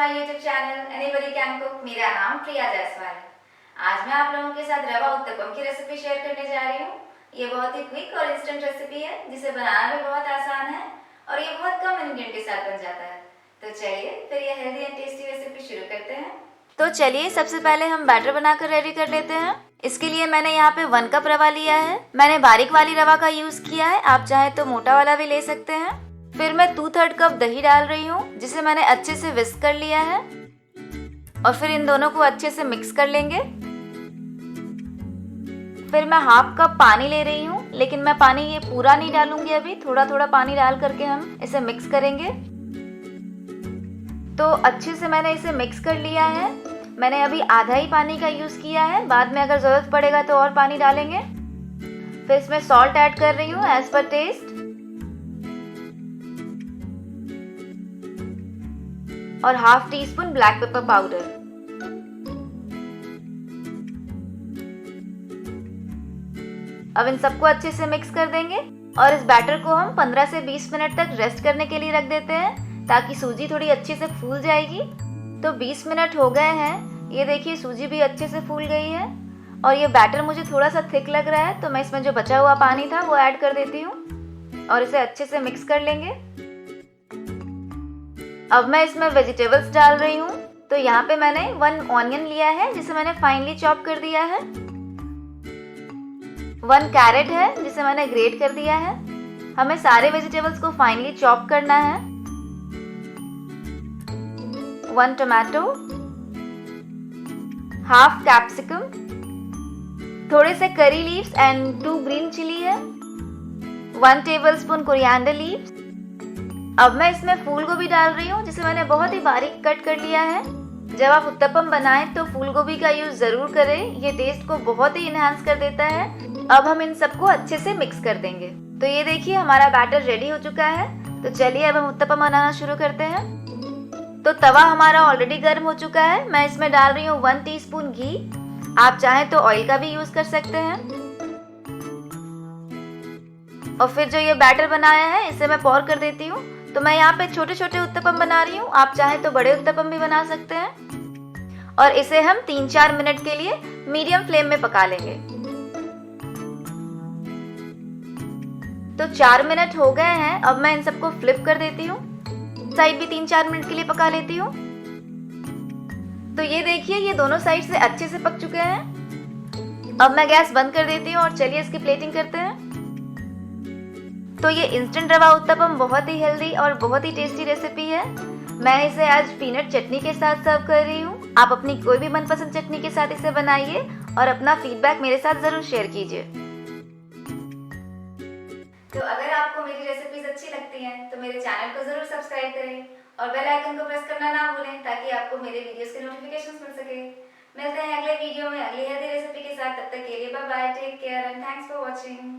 My YouTube channel anybody can cook. मेरा नाम प्रिया जायसवाल है। आज मैं आप लोगों के साथ रवा उत्तपम की रेसिपी शेयर करने जा रही हूँ। ये बहुत ही क्विक और इंस्टेंट रेसिपी है जिसे बनाना भी बहुत आसान है और ये बहुत कम इंग्रेडिएंट के साथ बन जाता है। तो चलिए फिर ये हेल्दी एंड टेस्टी रेसिपी शुरू करते हैं। तो चलिए सबसे पहले हम बैटर बनाकर रेडी कर लेते हैं। इसके लिए मैंने यहाँ पे 1 कप रवा लिया है। मैंने बारीक वाली रवा का यूज किया है, आप चाहे तो मोटा वाला भी ले सकते हैं। फिर मैं 2/3 कप दही डाल रही हूँ जिसे मैंने अच्छे से विस्क कर लिया है और फिर इन दोनों को अच्छे से मिक्स कर लेंगे। फिर मैं 1/2 कप पानी ले रही हूँ, लेकिन मैं पानी ये पूरा नहीं डालूंगी, अभी थोड़ा थोड़ा पानी डाल करके हम इसे मिक्स करेंगे। तो अच्छे से मैंने इसे मिक्स कर लिया है। मैंने अभी आधा ही पानी का यूज किया है, बाद में अगर जरूरत पड़ेगा तो और पानी डालेंगे। फिर इसमें सॉल्ट ऐड कर रही हूँ एज पर टेस्ट और 1/2 टीस्पून ब्लैक पेपर पाउडर। अब इन सबको अच्छे से मिक्स कर देंगे और इस बैटर को हम 15 से 20 मिनट तक रेस्ट करने के लिए रख देते हैं ताकि सूजी थोड़ी अच्छे से फूल जाएगी। तो 20 मिनट हो गए हैं, ये देखिए सूजी भी अच्छे से फूल गई है और ये बैटर मुझे थोड़ा सा थिक लग रहा है, तो मैं इसमें जो बचा हुआ पानी था वो ऐड कर देती हूँ और इसे अच्छे से मिक्स कर लेंगे। अब मैं इसमें वेजिटेबल्स डाल रही हूँ। तो यहाँ पे मैंने 1 ऑनियन लिया है जिसे मैंने फाइनली चॉप कर दिया है। 1 कैरेट है जिसे मैंने ग्रेट कर दिया है। हमें सारे वेजिटेबल्स को फाइनली चॉप करना है। 1 टमाटो, 1/2 कैप्सिकम, थोड़े से curry leaves and 2 green chilli है, 1 टेबलस्पून कोरिएंडर लीव्स। अब मैं इसमें फूल गोभी डाल रही हूँ जिसे मैंने बहुत ही बारीक कट कर लिया है। जब आप उत्तपम बनाएं तो फूल गोभी का यूज जरूर करें, ये टेस्ट को बहुत ही इनहांस कर देता है। अब हम इन सबको अच्छे से मिक्स कर देंगे। तो ये देखिए हमारा बैटर रेडी हो चुका है। तो चलिए अब हम उत्तपम बनाना शुरू करते हैं। तो तवा हमारा ऑलरेडी गर्म हो चुका है। मैं इसमें डाल रही हूँ 1 टीस्पून घी, आप चाहें तो ऑयल का भी यूज कर सकते हैं। और फिर जो ये बैटर बनाया है इसे मैं पॉर कर देती हूँ। तो मैं यहाँ पे छोटे छोटे उत्तपम बना रही हूँ, आप चाहें तो बड़े उत्तपम भी बना सकते हैं। और इसे हम 3-4 मिनट के लिए मीडियम फ्लेम में पका लेंगे। तो 4 मिनट हो गए हैं। अब मैं इन सबको फ्लिप कर देती हूँ, साइड भी 3-4 मिनट के लिए पका लेती हूँ। तो ये देखिए ये दोनों साइड से अच्छे से पक चुके हैं। अब मैं गैस बंद कर देती हूँ और चलिए इसकी प्लेटिंग करते हैं। तो ये इंस्टेंट रवा उत्तपम बहुत ही हेल्दी और बहुत ही टेस्टी रेसिपी है। मैं इसे आज पीनट चटनी के साथ सर्व कर रही हूँ। आप अपनी कोई भी मनपसंद चटनी के साथ इसे बनाइए और अपना फीडबैक मेरे साथ जरूर शेयर कीजिए। तो अगर आपको मेरी रेसिपीज अच्छी लगती हैं तो मेरे चैनल को जरूर सब्सक्राइब करें और बेल आइकन को प्रेस करना ना भूलें ताकि आपको मेरे वीडियोस के नोटिफिकेशंस मिल सके। मिलते हैं अगले वीडियो में अगली हेल्दी रेसिपी के साथ। तब तक के लिए bye bye, take care and thanks for watching.